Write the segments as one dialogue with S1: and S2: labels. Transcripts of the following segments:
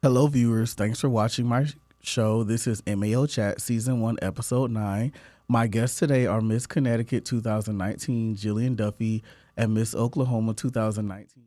S1: Hello, viewers. Thanks for watching my show. This is MAO Chat, Season 1, Episode 9. My guests today are Miss Connecticut 2019, Jillian Duffy, and Miss Oklahoma 2019.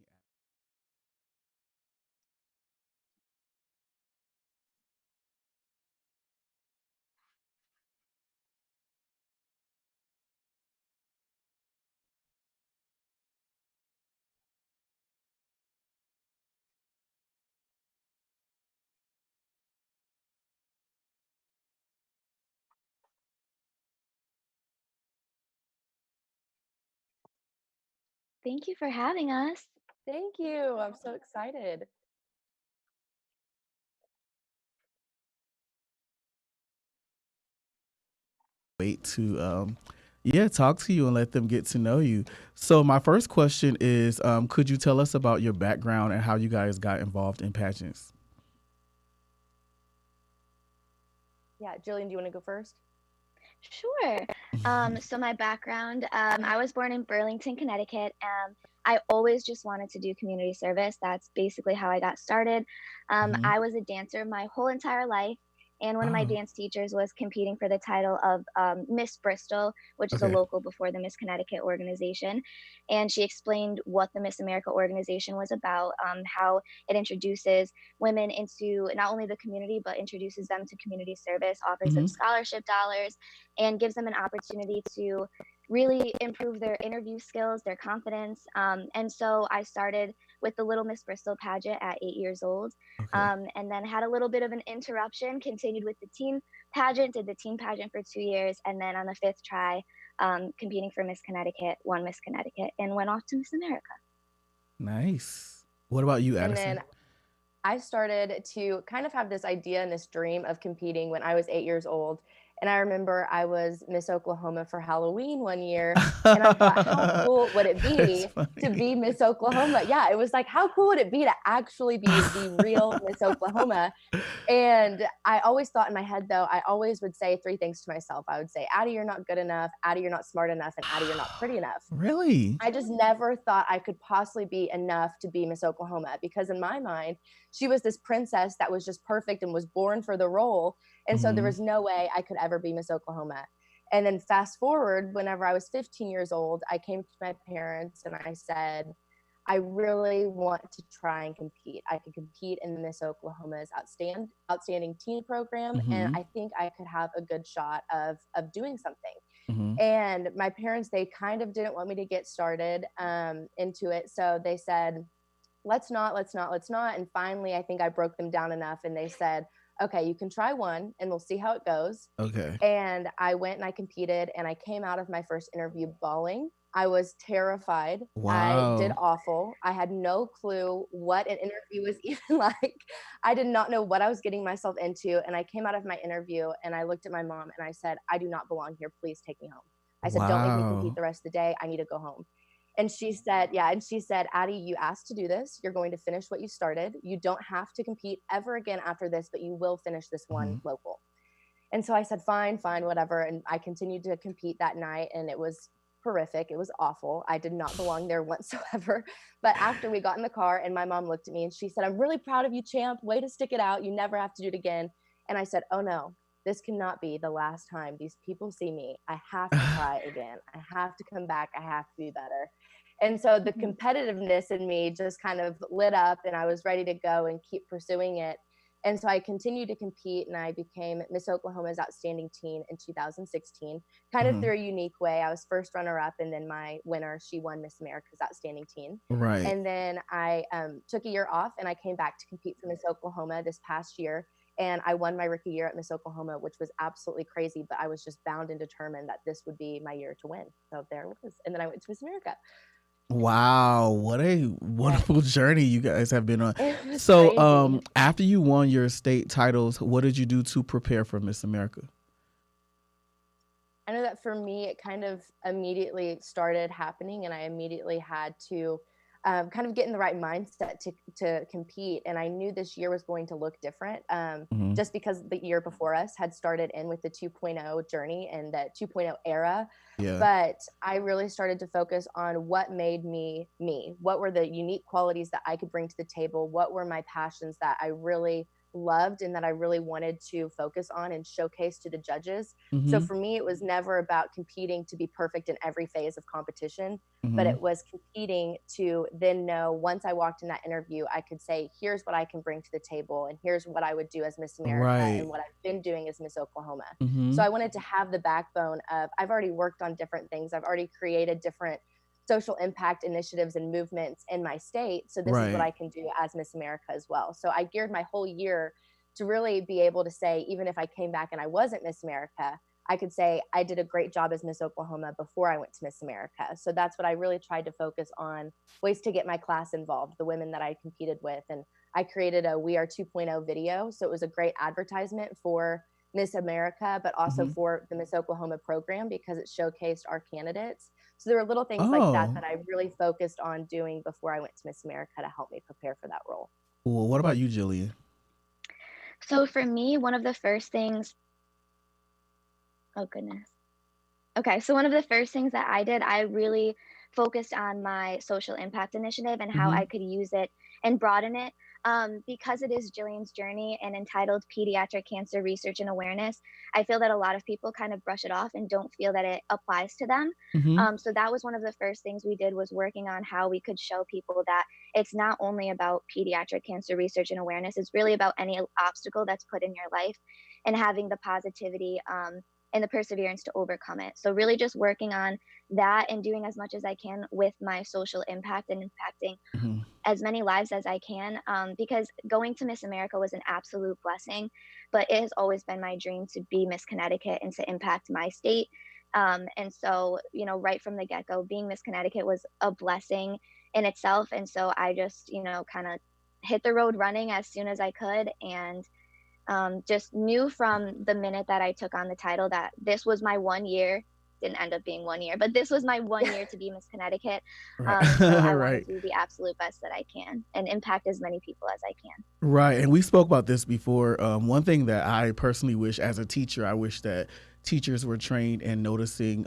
S2: Thank you for having us.
S3: Thank you. I'm so excited.
S1: Wait to talk to you and let them get to know you. So my first question is, could you tell us about your background and how you guys got involved in pageants?
S3: Yeah, Jillian, do you want to go first?
S2: Sure. So my background, I was born in Burlington, Connecticut. I always just wanted to do community service. That's basically how I got started.
S1: Hmm.
S2: I was a dancer my whole entire life, and one of my
S1: Oh,
S2: dance teachers was competing for the title of Miss Bristol, which is a
S1: okay.
S2: local before the Miss Connecticut organization. And she explained what the Miss America organization was about, how it introduces women into not only the community, but introduces them to community service, offers them
S1: Hmm.
S2: scholarship dollars, and gives them an opportunity to really improve their interview skills, their confidence. And so I started with the Little Miss Bristol pageant at 8 years old,
S1: Okay.
S2: and then had a little bit of an interruption, continued with the teen pageant, did the teen pageant for 2 years, and then on the fifth try, competing for Miss Connecticut, won Miss Connecticut, and went off to Miss America.
S1: Nice. What about you,
S3: And
S1: Addison?
S3: then I started to kind of have this idea and this dream of competing when I was 8 years old. And I remember I was Miss Oklahoma for Halloween one year. And I thought, how cool would it
S1: That's
S3: be to
S1: funny.
S3: be Miss Oklahoma? Yeah, it was like, how cool would it be to actually be the real Miss Oklahoma? And I always thought in my head, though, I always would say three things to myself. I would say, Addie, you're not good enough. Addie, you're not smart enough. And Addie, you're not pretty enough.
S1: Really?
S3: I just never thought I could possibly be enough to be Miss Oklahoma because, in my mind, she was this princess that was just perfect and was born for the role. And so there
S1: Hmm.
S3: was no way I could ever be Miss Oklahoma. And then, fast forward, whenever I was 15 years old, I came to my parents and I said, I really want to try and compete. I could compete in Miss Oklahoma's outstanding teen program, and
S1: Hmm.
S3: I think I could have a good shot of doing something.
S1: Hmm.
S3: And my parents, they kind of didn't want me to get started into it, so they said, let's not. And finally, I think I broke them down enough, and they said, okay, you can try one and we'll see how it goes.
S1: Okay.
S3: And I went and I competed, and I came out of my first interview bawling. I was terrified. I did
S1: Wow.
S3: awful. I had no clue what an interview was even like. I did not know what I was getting myself into. And I came out of my interview and I looked at my mom and I said, I do not belong here. Please take me home. I said, don't make me compete
S1: Wow.
S3: the rest of the day. I need to go home. And she said, yeah. And she said, Addie, you asked to do this. You're going to finish what you started. You don't have to compete ever again after this, but you will finish this one
S1: Hmm.
S3: local. And so I said, fine, fine, whatever. And I continued to compete that night, and it was horrific. It was awful. I did not belong there whatsoever. But after we got in the car, and my mom looked at me and she said, I'm really proud of you, champ. Way to stick it out. You never have to do it again. And I said, oh no, this cannot be the last time these people see me. I have to try again. I have to come back. I have to be better. And so the
S2: Mhm.
S3: competitiveness in me just kind of lit up, and I was ready to go and keep pursuing it. And so I continued to compete, and I became Miss Oklahoma's Outstanding Teen in 2016, kind of
S1: Hmm.
S3: through a unique way. I was first runner up, and then my winner, she won Miss America's Outstanding Teen.
S1: Right.
S3: And then I took a year off, and I came back to compete for Miss Oklahoma this past year. And I won my rookie year at Miss Oklahoma, which was absolutely crazy, but I was just bound and determined that this would be my year to win. So there it was. And then I went to Miss America.
S1: Wow, what a
S3: Yeah,
S1: wonderful journey you guys have been on.
S3: it was
S1: So,
S3: crazy.
S1: after you won your state titles, what did you do to prepare for Miss America?
S3: I know that for me, it kind of immediately started happening, and I immediately had to. kind of get in the right mindset to compete. And I knew this year was going to look different, just because the year before us had started in with the 2.0 journey and the 2.0 era.
S1: Yeah.
S3: But I really started to focus on what made me me. What were the unique qualities that I could bring to the table? What were my passions that I really loved and that I really wanted to focus on and showcase to the judges? So
S1: Mm-hmm.
S3: for me, it was never about competing to be perfect in every phase of competition, but
S1: Mm-hmm.
S3: it was competing to then know, once I walked in that interview, I could say, here's what I can bring to the table, and here's what I would do as Miss America
S1: Right.
S3: and what I've been doing as Miss Oklahoma.
S1: Mm-hmm.
S3: So I wanted to have the backbone of, I've already worked on different things. I've already created different social impact initiatives and movements in my state. So this is what
S1: Right.
S3: I can do as Miss America as well. So I geared my whole year to really be able to say, even if I came back and I wasn't Miss America, I could say I did a great job as Miss Oklahoma before I went to Miss America. So that's what I really tried to focus on, ways to get my class involved, the women that I competed with. And I created a We Are 2.0 video. So it was a great advertisement for Miss America, but also
S1: Mm-hmm.
S3: for the Miss Oklahoma program, because it showcased our candidates. So there were little things like that
S1: Oh.
S3: that I really focused on doing before I went to Miss America to help me prepare for that role.
S1: Well, what about you, Jillian?
S2: So for me, one of the first things, oh goodness. Okay, so one of the first things that I did, I really focused on my social impact initiative and how
S1: Mm-hmm.
S2: I could use it and broaden it. Because it is Jillian's journey and entitled Pediatric Cancer Research and Awareness, I feel that a lot of people kind of brush it off and don't feel that it applies to them.
S1: Mm-hmm.
S2: So that was one of the first things we did, was working on how we could show people that it's not only about pediatric cancer research and awareness, it's really about any obstacle that's put in your life, and having the positivity and the perseverance to overcome it. So really just working on that and doing as much as I can with my social impact and impacting
S1: Mm-hmm.
S2: as many lives as I can, because going to Miss America was an absolute blessing, but it has always been my dream to be Miss Connecticut and to impact my state. And so, right from the get go, being Miss Connecticut was a blessing in itself. And so I just, kind of hit the road running as soon as I could, and just knew from the minute that I took on the title that this was my 1 year. Didn't end up being 1 year, but this was my 1 year to be Miss Connecticut.
S1: Right.
S2: And so I want to
S1: Right.
S2: do the absolute best that I can and impact as many people as I can.
S1: Right. And we spoke about this before. One thing that I personally wish as a teacher, I wish that teachers were trained in noticing,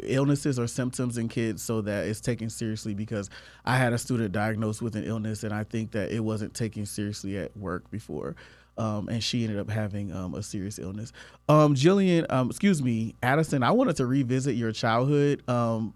S1: illnesses or symptoms in kids so that it's taken seriously, because I had a student diagnosed with an illness and I think that it wasn't taken seriously at work before. And she ended up having a serious illness. Jillian, excuse me, Addison, I wanted to revisit your childhood,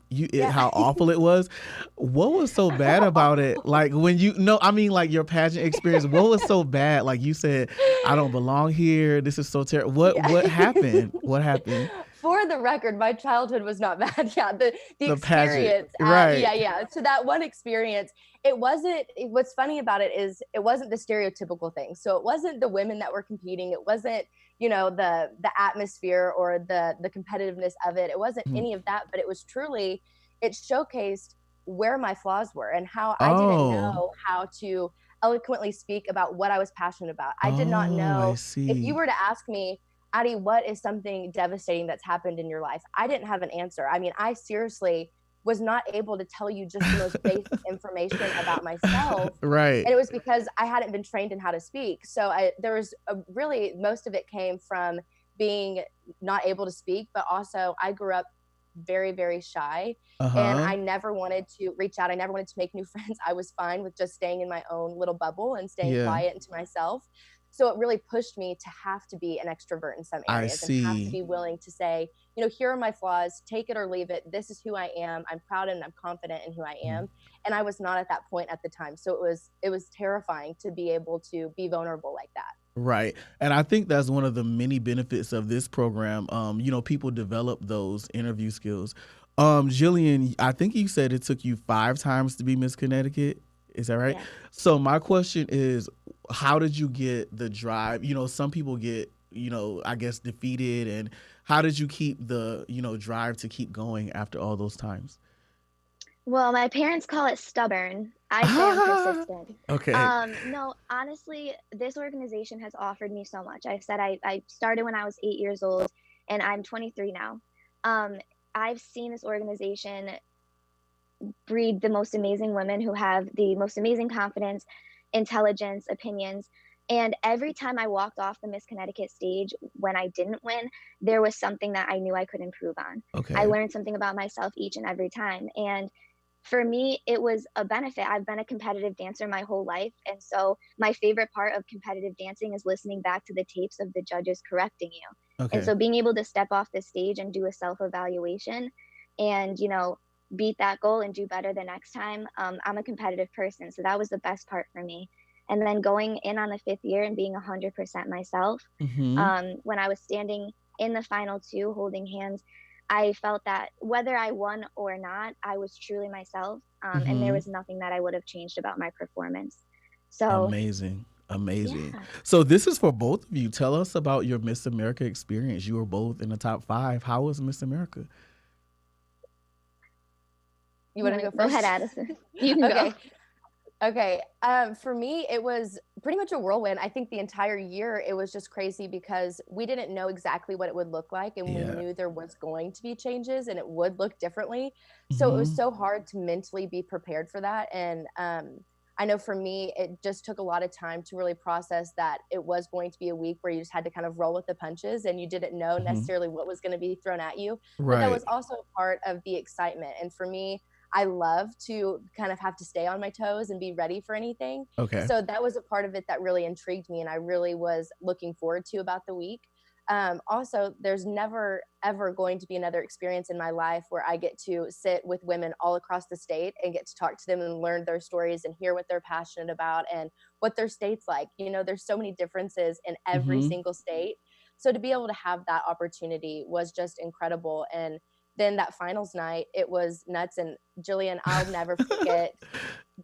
S3: Yeah.
S1: how awful it was. What was so bad about it? Like when like your pageant experience, what was so bad? Like you said, I don't belong here. This is so terrible. What
S3: Yeah.
S1: happened? What happened?
S3: For the record, my childhood was not bad. Yeah, the
S1: The pageant.
S3: experience,
S1: Right.
S3: yeah. So that one experience, it wasn't. What's funny about it is it wasn't the stereotypical thing. So it wasn't the women that were competing. It wasn't the atmosphere or the competitiveness of it. It wasn't
S1: Mhm.
S3: any of that. But it was truly, it showcased where my flaws were and how I didn't
S1: Oh.
S3: know how to eloquently speak about what I was passionate about. I did not
S1: Oh, I
S3: know. If you
S1: see.
S3: were to ask me, Addie, what is something devastating that's happened in your life? I didn't have an answer. I mean, I seriously was not able to tell you just the most basic information about myself.
S1: Right.
S3: And it was because I hadn't been trained in how to speak. So there was really, most of it came from being not able to speak, but also I grew up very, very shy. And
S1: Uh-huh.
S3: I never wanted to reach out. I never wanted to make new friends. I was fine with just staying in my own little bubble and staying
S1: Yeah.
S3: quiet and to myself. So it really pushed me to have to be an extrovert in some
S1: I
S3: areas and have to
S1: see.
S3: be willing to say, here are my flaws, take it or leave it. This is who I am. I'm proud and I'm confident in who I
S1: Mhm.
S3: am. And I was not at that point at the time. So it was terrifying to be able to be vulnerable like that.
S1: Right. And I think that's one of the many benefits of this program. People develop those interview skills. Jillian, I think you said it took you 5 times to be Miss Connecticut. Is that right?
S2: Yes.
S1: So my question is, how did you get the drive? Some people get, I guess defeated, and how did you keep the, drive to keep going after all those times?
S2: Well, my parents call it stubborn. I say I'm persistent.
S1: Okay.
S2: No, honestly, this organization has offered me so much. I said I started when I was 8 years old, and I'm 23 now. I've seen this organization breed the most amazing women who have the most amazing confidence, intelligence, opinions. And every time I walked off the Miss Connecticut stage when I didn't win, there was something that I knew I could improve on. I
S1: Okay.
S2: learned something about myself each and every time. And for me, it was a benefit. I've been a competitive dancer my whole life. And so my favorite part of competitive dancing is listening back to the tapes of the judges correcting you. And
S1: Okay.
S2: so being able to step off the stage and do a self evaluation and, beat that goal and do better the next time. I'm a competitive person. So that was the best part for me. And then going in on the fifth year and being 100% myself,
S1: Mm-hmm.
S2: when I was standing in the final two holding hands, I felt that whether I won or not, I was truly myself. And there
S1: Mm-hmm.
S2: was nothing that I would have changed about my performance. So,
S1: Amazing. Amazing.
S2: yeah.
S1: So this is for both of you. Tell us about your Miss America experience. You were both in the top 5. How was Miss America?
S3: You want to go
S2: Go ahead,
S3: first?
S2: Addison. You can go.
S3: Okay. Okay. For me, it was pretty much a whirlwind. I think the entire year it was just crazy because we didn't know exactly what it would look like, and we
S1: Yeah.
S3: knew there was going to be changes and it would look differently. So it was
S1: Mm-hmm.
S3: so hard to mentally be prepared for that. And I know for me, it just took a lot of time to really process that it was going to be a week where you just had to kind of roll with the punches and you didn't know
S1: Mm-hmm.
S3: necessarily what was going to be thrown at you. But that
S1: Right.
S3: was also a part of the excitement. And for me, I love to kind of have to stay on my toes and be ready for anything.
S1: Okay.
S3: So that was a part of it that really intrigued me and I really was looking forward to about the week. Also, there's never ever going to be another experience in my life where I get to sit with women all across the state and get to talk to them and learn their stories and hear what they're passionate about and what their state's like. There's so many differences in every
S1: Mm-hmm.
S3: single state. So to be able to have that opportunity was just incredible. And then that finals night, it was nuts. And Jillian, I'll never forget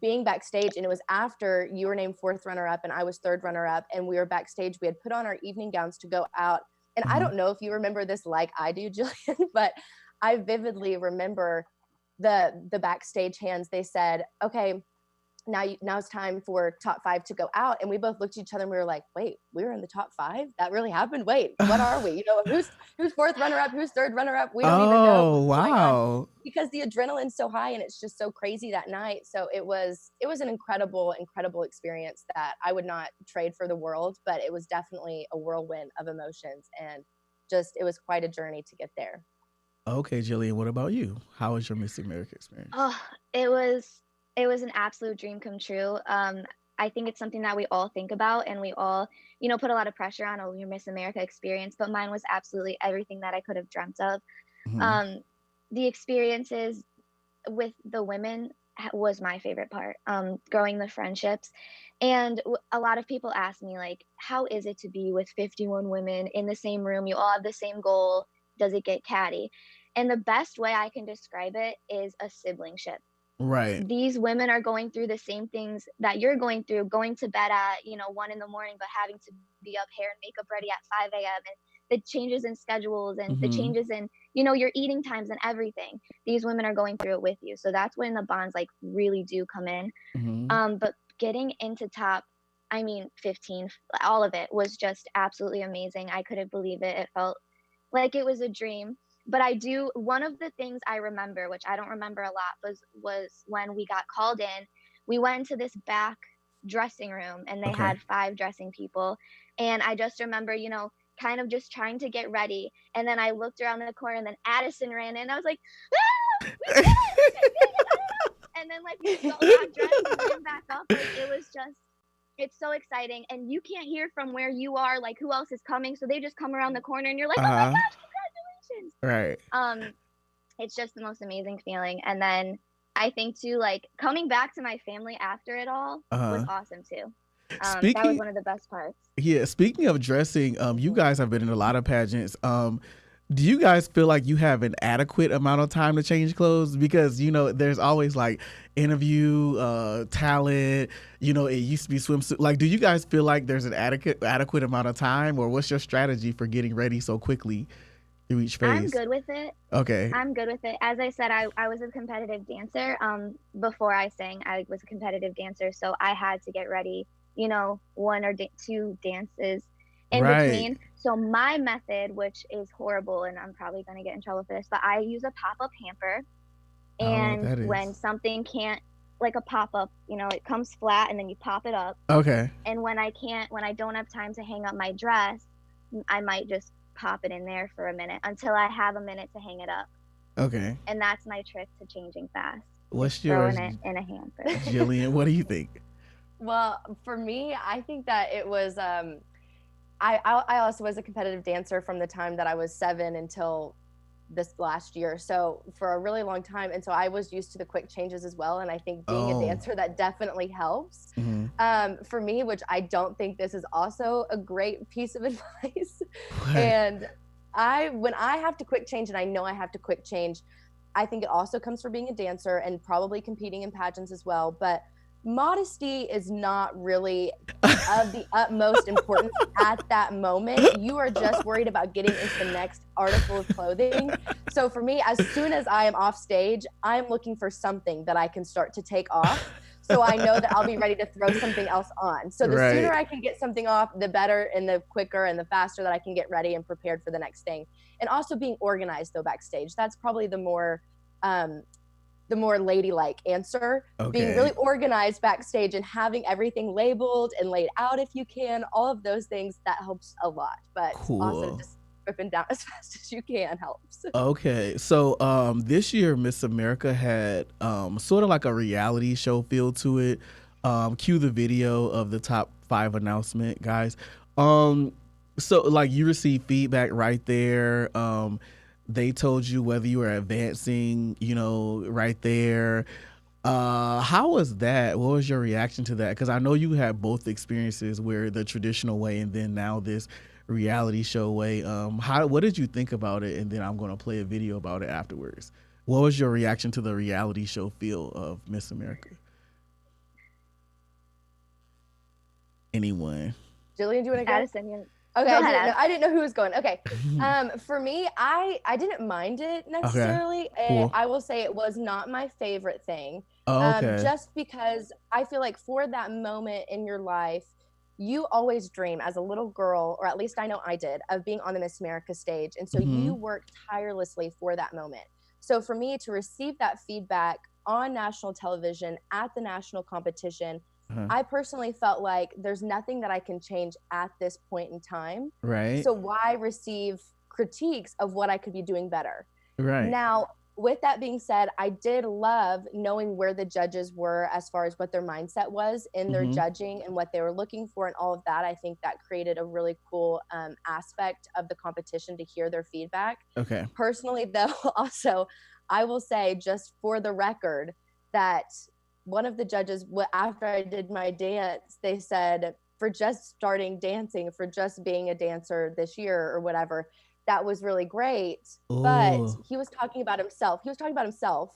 S3: being backstage, and it was after you were named fourth runner up and I was third runner up, and we were backstage. We had put on our evening gowns to go out. And I
S1: Uh-huh.
S3: don't know if you remember this like I do, Jillian, but I vividly remember the backstage hands. They said, okay, now it's time for top 5 to go out. And we both looked at each other and we were like, wait, we were in the top 5? That really happened? Wait, what are we? Who's fourth runner up? Who's third runner up? We don't even know
S1: Oh,
S3: what's going on
S1: wow.
S3: because the adrenaline's so high and it's just so crazy that night. So it was an incredible experience that I would not trade for the world, but it was definitely a whirlwind of emotions and just it was quite a journey to get there.
S1: Okay, Jillian, what about you? How was your Miss America experience?
S2: Oh, it was an absolute dream come true. I think it's something that we all think about and we all, put a lot of pressure on your Miss America experience, but mine was absolutely everything that I could have dreamt of.
S1: Mm-hmm.
S2: Um, the experiences with the women was my favorite part. Growing the friendships. And a lot of people ask me, like, how is it to be with 51 women in the same room? You all have the same goal. Does it get catty? And the best way I can describe it is a siblingship.
S1: Right.
S2: These women are going through the same things that you're going through, going to bed at 1 in the morning, but having to be up, hair and makeup ready at 5 a.m. and the changes in schedules and the
S1: Mm-hmm.
S2: changes in your eating times and everything. These women are going through it with you, so that's when the bonds like really do come in.
S1: Mm-hmm.
S2: But getting into top, I mean 15, all of it was just absolutely amazing. I couldn't believe it. It felt like it was a dream. But one of the things I remember, which I don't remember a lot, was when we got called in. We went into this back dressing room and they
S1: Okay.
S2: had 5 dressing people. And I just remember, kind of just trying to get ready. And then I looked around the corner and then Addison ran in. I was like, ah, we did it! We did it! And then like we got dressed and ran back up. Like it's so exciting. And you can't hear from where you are, like who else is coming. So they just come around the corner and you're like, oh my
S1: Uh-huh.
S2: gosh, congratulations.
S1: Right.
S2: It's just the most amazing feeling. And then I think too, like coming back to my family after it all was
S1: Uh-huh.
S2: awesome too. That was
S1: Speaking
S2: one of the best parts.
S1: Yeah, speaking of dressing, you
S3: Mhm.
S1: guys have been in a lot of pageants. Do you guys feel like you have an adequate amount of time to change clothes? Because there's always like interview, talent. It used to be swimsuit. Like, do you guys feel like there's an adequate amount of time, or what's your strategy for getting ready so quickly through each
S2: I'm
S1: phase?
S2: good with it.
S1: Okay.
S2: I'm good with it. As I said, I was a competitive dancer. Before I sang, I was a competitive dancer, so I had to get ready, 1 or 2 dances in
S1: Right.
S2: between. So my method, which is horrible, and I'm probably gonna get in trouble for this, but I use a pop-up hamper.
S1: Oh,
S2: And
S1: that
S2: when
S1: is.
S2: something can't, like a pop-up, it comes flat and then you pop it up.
S1: Okay.
S2: And when I don't have time to hang up my dress, I might just pop it in there for a minute until I have a minute to hang it up.
S1: Okay.
S2: And that's my trick to changing fast. Just
S1: What's
S2: throwing
S1: yours,
S2: it in a hamper.
S1: Jillian? What do you think?
S3: Well, for me, I think that it was I also was a competitive dancer from the time that I was 7 until this last year. So for a really long time. And so I was used to the quick changes as well. And I think being a
S1: Oh.
S3: dancer, that definitely helps.
S1: Hmm.
S3: For me, which I don't think this is also a great piece of advice.
S1: What?
S3: And when I have to quick change and I know I have to quick change, I think it also comes from being a dancer and probably competing in pageants as well. But modesty is not really of the utmost importance at that moment. You are just worried about getting into the next article of clothing. So for me, as soon as I am off stage, I'm looking for something that I can start to take off. So I know that I'll be ready to throw something else on. So the sooner
S1: Right.
S3: I can get something off, the better, and the quicker and the faster that I can get ready and prepared for the next thing. And also being organized though backstage. That's probably the more ladylike answer. Being really
S1: Okay.
S3: organized backstage and having everything labeled and laid out if you can, all of those things, that helps a lot. But also
S1: Cool.
S3: just ripping down as fast as you can helps.
S1: Okay. So this year Miss America had sort of like a reality show feel to it. Cue the video of the top 5 announcement, guys. Um so like you received feedback right there. They told you whether you were advancing, right there. How was that? What was your reaction to that? Because I know you had both experiences, where the traditional way and then now this reality show way. What did you think about it? And then I'm gonna play a video about it afterwards. What was your reaction to the reality show feel of Miss America? Anyone?
S3: Jillian, do you want to go?
S2: Addison,
S3: Okay,
S2: go ahead, Addison.
S3: I didn't know who was going. Okay. For me, I didn't mind it
S1: Okay.
S3: necessarily.
S1: Cool.
S3: I will say it was not my favorite thing.
S1: Oh, okay.
S3: Just because I feel like for that moment in your life, you always dream as a little girl, or at least I know I did, of being on the Miss America stage. And so
S1: Hmm.
S3: you work tirelessly for that moment. So for me to receive that feedback on national television at the national competition,
S1: Uh-huh.
S3: I personally felt like there's nothing that I can change at this point in time.
S1: Right.
S3: So why receive critiques of what I could be doing better?
S1: Right.
S3: Now, with that being said, I did love knowing where the judges were as far as what their mindset was in their
S1: Hmm.
S3: judging and what they were looking for and all of that. I think that created a really cool aspect of the competition to hear their feedback.
S1: Okay.
S3: Personally, though, also, I will say just for the record that one of the judges, after I did my dance, they said, for just starting dancing, for just being a dancer this year or whatever, that was really great. But
S1: Oh.
S3: he was talking about himself.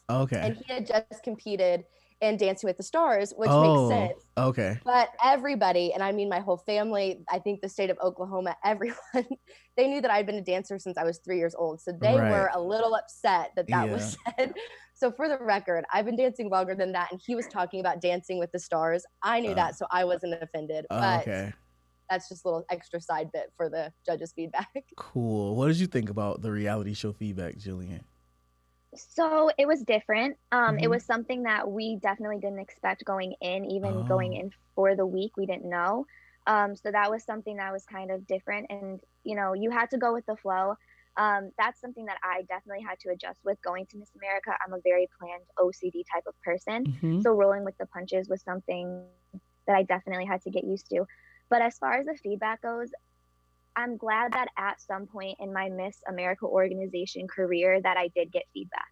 S1: Okay.
S3: And he had just competed in Dancing with the Stars, which makes
S1: Oh.
S3: sense.
S1: Okay.
S3: But everybody, and I mean my whole family, I think the state of Oklahoma, everyone, they knew that I'd been a dancer since I was 3 years old. So they
S1: Right.
S3: were a little upset that that
S1: Yeah.
S3: was said. So for the record, I've been dancing longer than that. And he was talking about Dancing with the Stars. I knew that, so I wasn't offended. But
S1: Okay.
S3: that's just a little extra side bit for the judges' feedback.
S1: Cool. What did you think about the reality show feedback, Jillian?
S2: So it was different. It
S1: Hmm.
S2: was something that we definitely didn't expect going in, even going
S1: Oh.
S2: in for the week, we didn't know. So that was something that was kind of different. And, you had to go with the flow. That's something that I definitely had to adjust with going to Miss America. I'm a very planned OCD type of person.
S1: Hmm.
S2: So rolling with the punches was something that I definitely had to get used to. But as far as the feedback goes, I'm glad that at some point in my Miss America organization career that I did get feedback.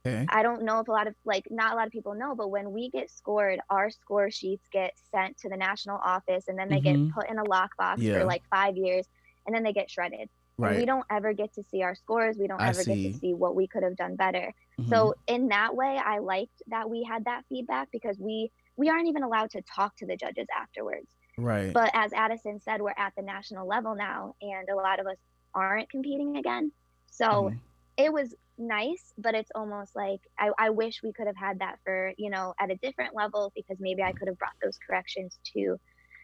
S1: Okay.
S2: I don't know if not a lot of people know, but when we get scored, our score sheets get sent to the national office and then they get
S1: Hmm.
S2: put in a lockbox for
S1: Yeah.
S2: like 5 years and then they get shredded. And we
S1: Right.
S2: don't ever get to see our scores. We don't
S1: I
S2: ever get to
S1: see.
S2: see what we could have done better.
S1: Hmm.
S2: So in that way, I liked that we had that feedback because we aren't even allowed to talk to the judges afterwards.
S1: Right.
S2: But as Addison said, we're at the national level now, and a lot of us aren't competing again. So
S1: Hmm.
S2: it was nice, but it's almost like I wish we could have had that for, at a different level because maybe I could have brought those corrections to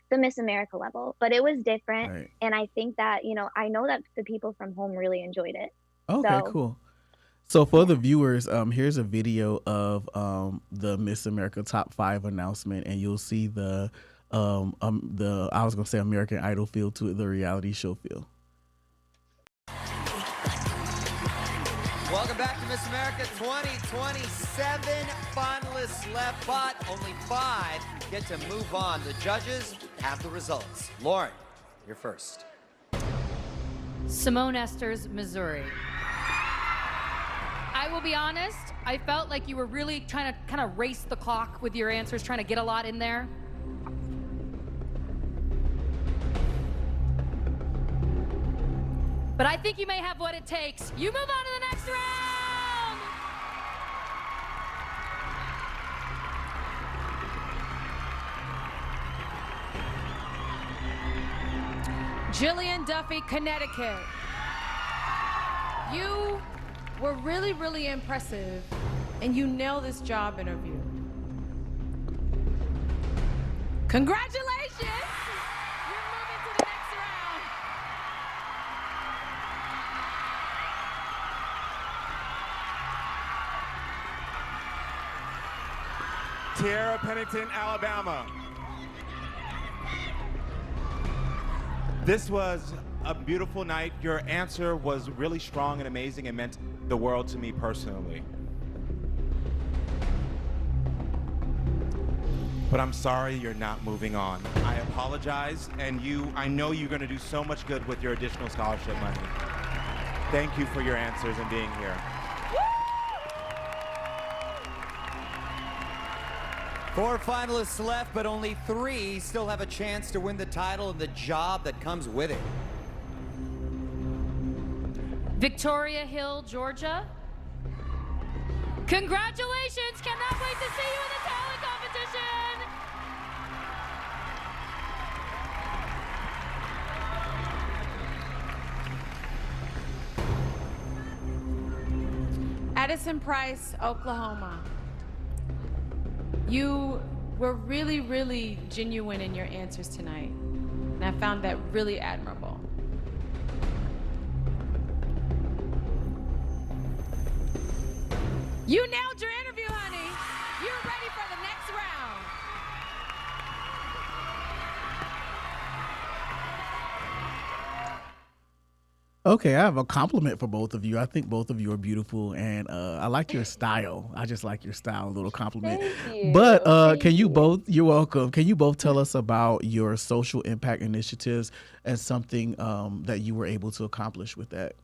S2: the Miss America level. But it was different.
S1: Right.
S2: And I think that, I know that the people from home really enjoyed it.
S1: Okay.
S2: So
S1: Cool. So for the
S3: Yeah.
S1: viewers, here's a video of the Miss America Top 5 announcement, and you'll see the I was gonna say American Idol feel to it, the reality show feel.
S4: Welcome back to Miss America 2027. Finalists left, but only 5 get to move on. The judges have the results. Lauren, you're first.
S5: Simone Esters, Missouri. I will be honest, I felt like you were really trying to kind of race the clock with your answers, trying to get a lot in there. But I think you may have what it takes. You move on to the next round! Jillian Duffy, Connecticut.
S6: You were really, really impressive, and you nailed this job interview. Congratulations! You're moving to the next round.
S7: Tierra Pennington, Alabama. This was a beautiful night. Your answer was really strong and amazing and meant the world to me personally. But I'm sorry you're not moving on. I apologize, and I know you're gonna do so much good with your additional scholarship money. Thank you for your answers and being here.
S4: 4 finalists left, but only 3 still have a chance to win the title and the job that comes with it.
S5: Victoria Hill, Georgia. Congratulations! Cannot wait to see you in the talent competition!
S6: Addison Price, Oklahoma. You were really, really genuine in your answers tonight, and I found that really admirable. You nailed your interview, honey. You're ready for the next round.
S1: Okay, I have a compliment for both of you. I think both of you are beautiful, and I like your style. I just like your style. A little compliment.
S3: Thank you.
S1: But
S3: Thank
S1: can you
S3: you.
S1: both? You're welcome. Can you both tell us about your social impact initiatives and something that you were able to accomplish with that?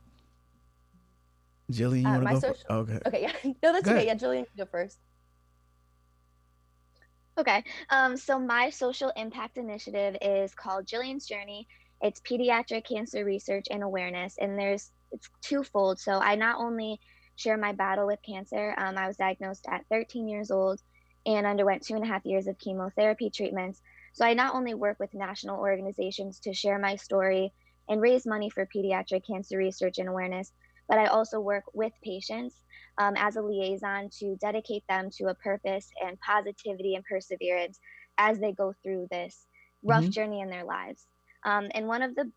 S1: Jillian, you want to
S3: My
S1: go?
S3: social.
S1: Okay.
S3: Okay, yeah. No, that's
S1: Go
S3: okay.
S1: ahead.
S3: Yeah, Jillian, you go first.
S2: Okay, so my social impact initiative is called Jillian's Journey. It's pediatric cancer research and awareness, and it's twofold. So I not only share my battle with cancer. I was diagnosed at 13 years old and underwent 2.5 years of chemotherapy treatments. So I not only work with national organizations to share my story and raise money for pediatric cancer research and awareness, but I also work with patients as a liaison to dedicate them to a purpose and positivity and perseverance as they go through this rough
S1: Hmm.
S2: journey in their lives. And one of the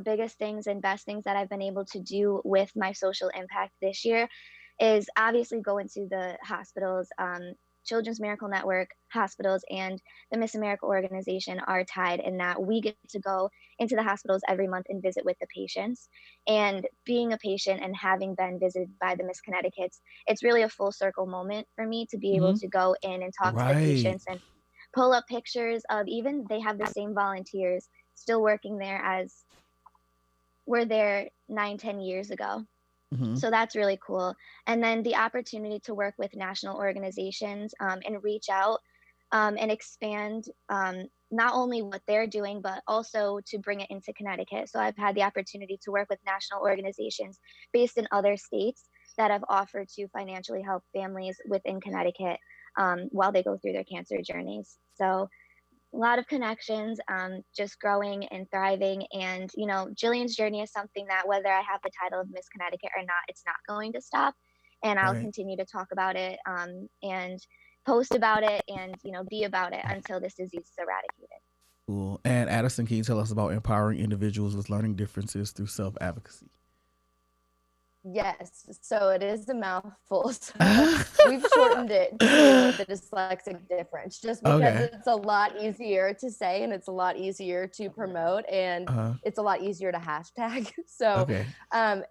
S2: biggest things and best things that I've been able to do with my social impact this year is obviously go into the hospitals. Children's Miracle Network hospitals and the Miss America organization are tied in that we get to go into the hospitals every month and visit with the patients. And being a patient and having been visited by the Miss Connecticut's, it's really a full circle moment for me to be able
S1: Hmm.
S2: to go in and talk to the
S1: Right.
S2: patients and pull up pictures of, even they have the same volunteers still working there as were there 9-10 years ago.
S1: Hmm.
S2: So that's really cool. And then the opportunity to work with national organizations and reach out and expand not only what they're doing, but also to bring it into Connecticut. So I've had the opportunity to work with national organizations based in other states that have offered to financially help families within Connecticut while they go through their cancer journeys. So a lot of connections, just growing and thriving. And, Jillian's journey is something that whether I have the title of Miss Connecticut or not, it's not going to stop. And I'll
S1: Right.
S2: continue to talk about it and post about it and, be about it until this disease is eradicated.
S1: Cool. And Addison, can you tell us about empowering individuals with learning differences through self-advocacy?
S3: Yes, so it is a mouthful. So we've shortened it to the dyslexic difference just because
S1: Okay.
S3: it's a lot easier to say and it's a lot easier to promote and
S1: Uh-huh.
S3: it's a lot easier to hashtag. So
S1: Okay.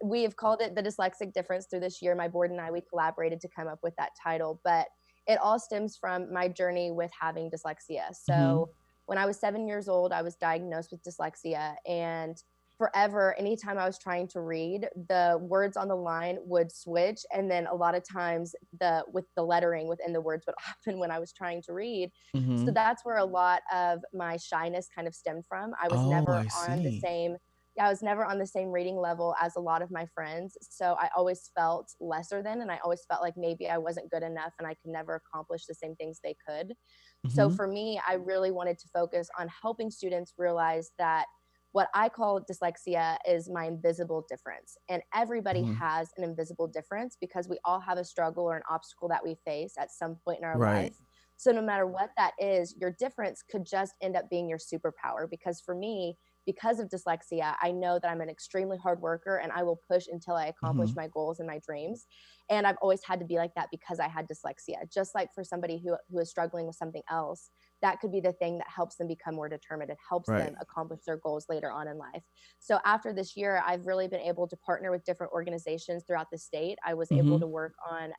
S3: we have called it the dyslexic difference through this year. My board and I, we collaborated to come up with that title, but it all stems from my journey with having dyslexia.
S1: Mm-hmm.
S3: So when I was 7 years old, I was diagnosed with dyslexia, and forever, anytime I was trying to read, the words on the line would switch, and then a lot of times the lettering within the words would happen when I was trying to read. So
S1: Mm-hmm.
S3: that's where a lot of my shyness kind of stemmed from. I was
S1: Oh,
S3: never
S1: I
S3: on the
S1: see.
S3: same yeah, I was never on the same reading level as a lot of my friends. So I always felt lesser than, and I always felt like maybe I wasn't good enough and I could never accomplish the same things they could. So
S1: Mm-hmm.
S3: for me, I really wanted to focus on helping students realize that what I call dyslexia is my invisible difference. And everybody
S1: Mm-hmm.
S3: has an invisible difference because we all have a struggle or an obstacle that we face at some point in our
S1: Right.
S3: life. So no matter what that is, your difference could just end up being your superpower. Because for me, because of dyslexia, I know that I'm an extremely hard worker and I will push until I accomplish
S1: Mm-hmm.
S3: my goals and my dreams. And I've always had to be like that because I had dyslexia. Just like for somebody who is struggling with something else, that could be the thing that helps them become more determined. It helps
S1: Right.
S3: them accomplish their goals later on in life. So after this year, I've really been able to partner with different organizations throughout the state. I was able
S1: Mm-hmm.
S3: to work on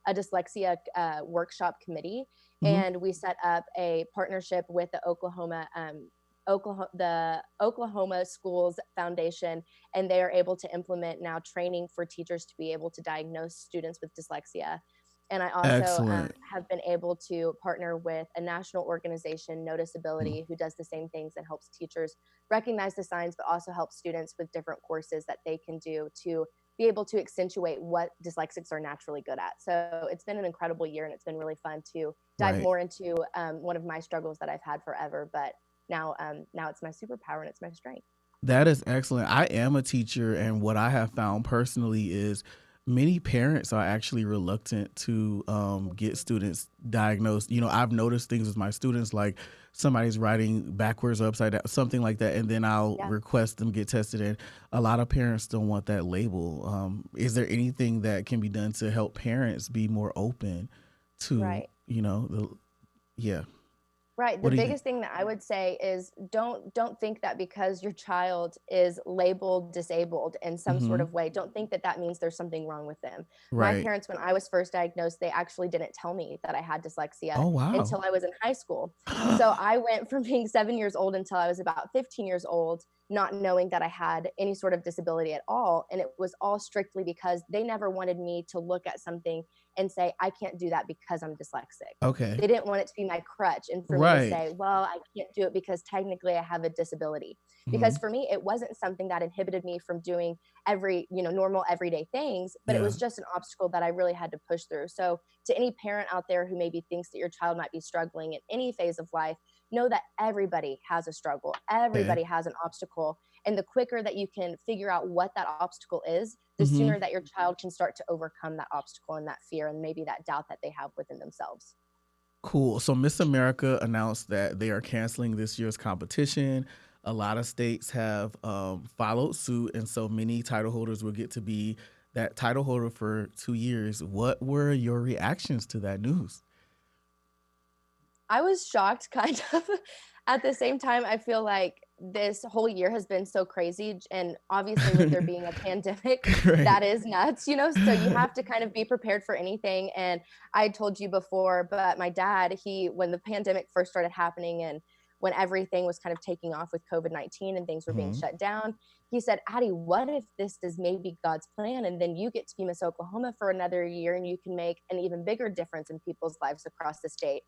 S3: a dyslexia workshop committee,
S1: Mm-hmm.
S3: and we set up a partnership with the Oklahoma Schools Foundation, and they are able to implement now training for teachers to be able to diagnose students with dyslexia. And I also
S1: Excellent.
S3: have been able to partner with a national organization,
S1: Mm.
S3: Noticeability, who does the same things and helps teachers recognize the signs, but also help students with different courses that they can do to be able to accentuate what dyslexics are naturally good at. So it's been an incredible year, and it's been really fun to dive
S1: Right.
S3: more into one of my struggles that I've had forever. But now it's my superpower and it's my strength.
S1: That is excellent. I am a teacher, and what I have found personally is many parents are actually reluctant to get students diagnosed. You know, I've noticed things with my students, like somebody's writing backwards or upside down, something like that, and then I'll
S3: Yeah.
S1: request them get tested. And a lot of parents don't want that label. Is there anything that can be done to help parents be more open to,
S3: Right.
S1: yeah?
S3: Right. The
S1: What do you think?
S3: biggest thing that I would say is don't think that because your child is labeled disabled in some sort
S1: Mm-hmm.
S3: of way, don't think that that means there's something wrong with them. My
S1: Right.
S3: parents, when I was first diagnosed, they actually didn't tell me that I had dyslexia
S1: Oh wow.
S3: until I was in high school. So I went from being 7 years old until I was about 15 years old, not knowing that I had any sort of disability at all. And it was all strictly because they never wanted me to look at something and say, I can't do that because I'm dyslexic.
S1: Okay.
S3: They didn't want it to be my crutch and for me to
S1: Right.
S3: say, well, I can't do it because technically I have a disability.
S1: Mm-hmm.
S3: Because for me, it wasn't something that inhibited me from doing normal everyday things, but it
S1: Yeah.
S3: was just an obstacle that I really had to push through. So to any parent out there who maybe thinks that your child might be struggling in any phase of life, know that everybody has a struggle.
S1: Okay.
S3: Everybody has an obstacle. And the quicker that you can figure out what that obstacle is, the
S1: Mm-hmm.
S3: sooner that your child can start to overcome that obstacle and that fear and maybe that doubt that they have within themselves.
S1: Cool. So Miss America announced that they are canceling this year's competition. A lot of states have followed suit, and so many title holders will get to be that title holder for 2 years. What were your reactions to that news?
S3: I was shocked, kind of. At the same time, I feel like this whole year has been so crazy. And obviously, with there being a pandemic,
S1: Right.
S3: that is nuts, So you have to kind of be prepared for anything. And I told you before, but my dad, when the pandemic first started happening and when everything was kind of taking off with COVID-19 and things were being
S1: Mhm.
S3: shut down, he said, Addie, what if this is maybe God's plan? And then you get to be Miss Oklahoma for another year and you can make an even bigger difference in people's lives across the state.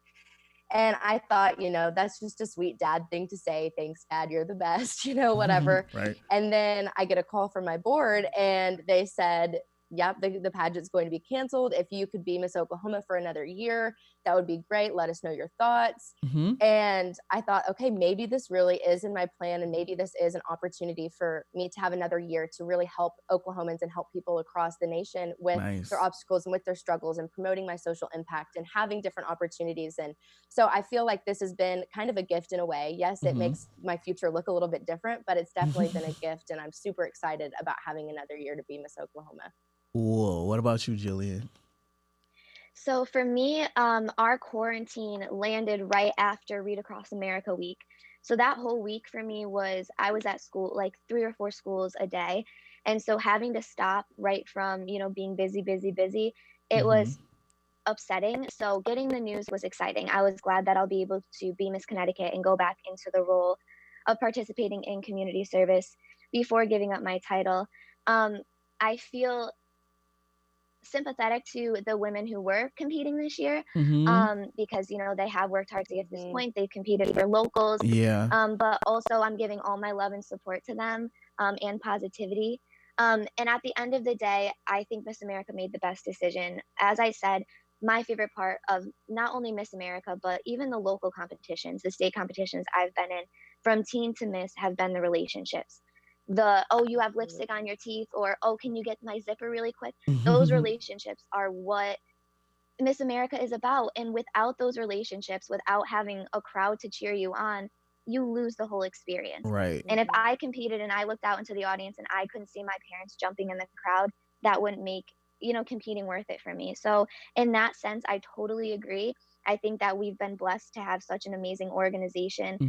S3: And I thought, that's just a sweet dad thing to say. Thanks, Dad. You're the best, whatever.
S1: Right.
S3: And then I get a call from my board and they said, yep, the pageant's going to be canceled. If you could be Miss Oklahoma for another year, that would be great. Let us know your thoughts. And I thought, okay, maybe this really is in my plan, and maybe this is an opportunity for me to have another year to really help Oklahomans and help people across the nation with their obstacles and with their struggles, and promoting my social impact and having different opportunities. And so I feel like this has been kind of a gift in a way. Yes, it makes my future look a little bit different, but it's definitely been a gift, and I'm super excited about having another year to be Miss Oklahoma.
S1: Cool. What about you, Jillian?
S2: So for me, our quarantine landed right after Read Across America week. So that whole week for me I was at school like 3 or 4 schools a day. And so having to stop right from, being busy, it was upsetting. So getting the news was exciting. I was glad that I'll be able to be Miss Connecticut and go back into the role of participating in community service before giving up my title. I feel sympathetic to the women who were competing this year, because they have worked hard to get to this point. They've competed for locals, but also I'm giving all my love and support to them, and positivity. And at the end of the day, I think Miss America made the best decision. As I said, my favorite part of not only Miss America, but even the local competitions, the state competitions I've been in, from teen to miss, have been the relationships. You have lipstick on your teeth, or can you get my zipper really quick? Those relationships are what Miss America is about. And without those relationships, without having a crowd to cheer you on, you lose the whole experience.
S1: Right.
S2: And if I competed and I looked out into the audience and I couldn't see my parents jumping in the crowd, that wouldn't make competing worth it for me. So in that sense, I totally agree. I think that we've been blessed to have such an amazing organization,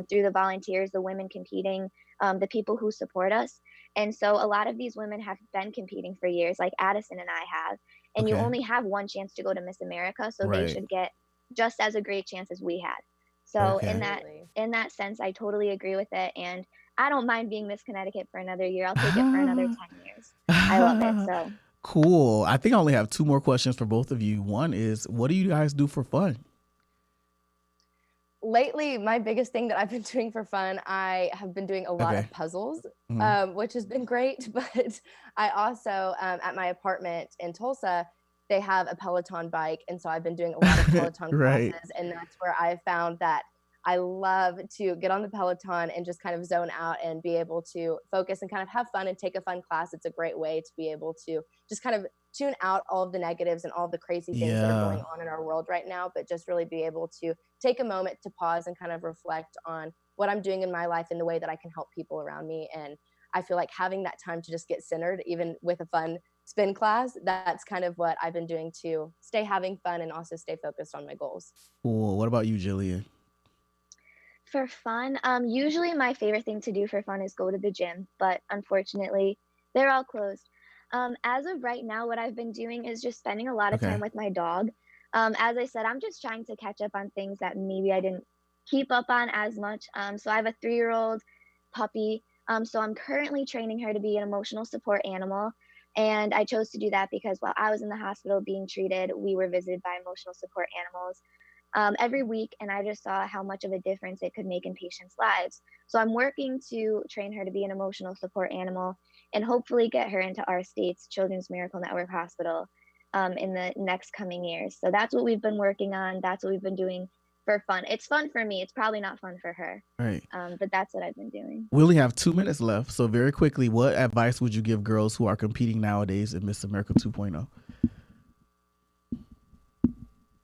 S2: through the volunteers, the women competing, the people who support us. And so a lot of these women have been competing for years, like Addison and I have. And you only have one chance to go to Miss America, so they should get just as a great chance as we had. So in that sense, I totally agree with it. And I don't mind being Miss Connecticut for another year. I'll take it for another 10 years. I love it. So
S1: cool. I think I only have 2 more questions for both of you. One is, what do you guys do for fun?
S3: Lately, my biggest thing that I've been doing for fun, I have been doing a lot of puzzles, which has been great. But I also, at my apartment in Tulsa, they have a Peloton bike. And so I've been doing a lot of Peloton classes. And that's where I found that I love to get on the Peloton and just kind of zone out and be able to focus and kind of have fun and take a fun class. It's a great way to be able to just kind of tune out all of the negatives and all of the crazy things that are going on in our world right now, but just really be able to take a moment to pause and kind of reflect on what I'm doing in my life and the way that I can help people around me. And I feel like having that time to just get centered, even with a fun spin class, that's kind of what I've been doing to stay having fun and also stay focused on my goals.
S1: Cool. What about you, Jillian?
S2: For fun, usually my favorite thing to do for fun is go to the gym, but unfortunately they're all closed. As of right now, what I've been doing is just spending a lot of time with my dog. As I said, I'm just trying to catch up on things that maybe I didn't keep up on as much. So I have a 3-year-old puppy. So I'm currently training her to be an emotional support animal. And I chose to do that because while I was in the hospital being treated, we were visited by emotional support animals every week, and I just saw how much of a difference it could make in patients' lives. So I'm working to train her to be an emotional support animal and hopefully get her into our state's Children's Miracle Network Hospital in the next coming years. So that's what we've been working on. That's what we've been doing for fun. It's fun for me. It's probably not fun for her.
S1: Right.
S2: But that's what I've been doing.
S1: We only have 2 minutes left. So very quickly, what advice would you give girls who are competing nowadays in Miss America 2.0?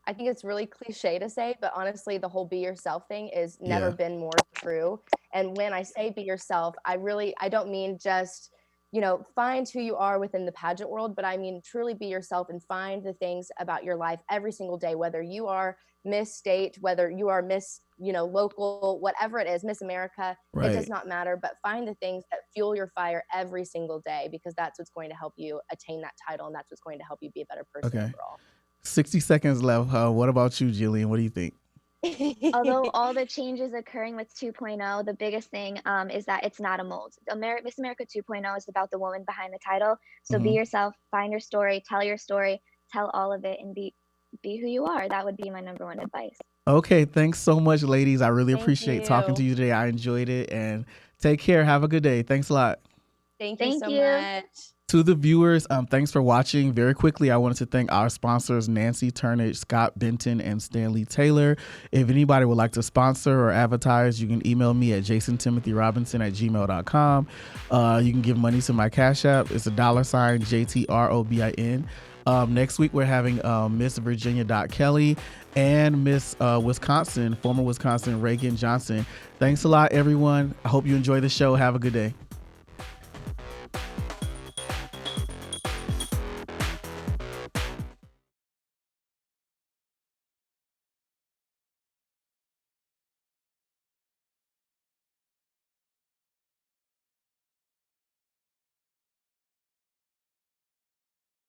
S3: I think it's really cliche to say, but honestly, the whole be yourself thing is never been more true. And when I say be yourself, I don't mean just, find who you are within the pageant world, but I mean truly be yourself and find the things about your life every single day, whether you are Miss State, whether you are Miss, local, whatever it is, Miss America, it does not matter, but find the things that fuel your fire every single day, because that's what's going to help you attain that title. And that's what's going to help you be a better person overall.
S1: 60 seconds left. What about you, Jillian? What do you think?
S2: Although all the changes occurring with 2.0, the biggest thing is that it's not a mold. Miss America 2.0 is about the woman behind the title. So be yourself, find your story, tell all of it, and be who you are. That would be my number one advice.
S1: Okay, thanks so much, ladies. I really appreciate talking to you today. I enjoyed it, and take care. Have a good day. Thanks a lot.
S3: Thank you so much.
S1: To the viewers, thanks for watching. Very quickly, I wanted to thank our sponsors, Nancy Turnage, Scott Benton, and Stanley Taylor. If anybody would like to sponsor or advertise, you can email me at jasontimothy.robinson@gmail.com. You can give money to my Cash App. It's $, JTROBIN. Next week, we're having Miss Virginia Kelly and Miss Wisconsin, former Wisconsin, Reagan Johnson. Thanks a lot, everyone. I hope you enjoy the show. Have a good day.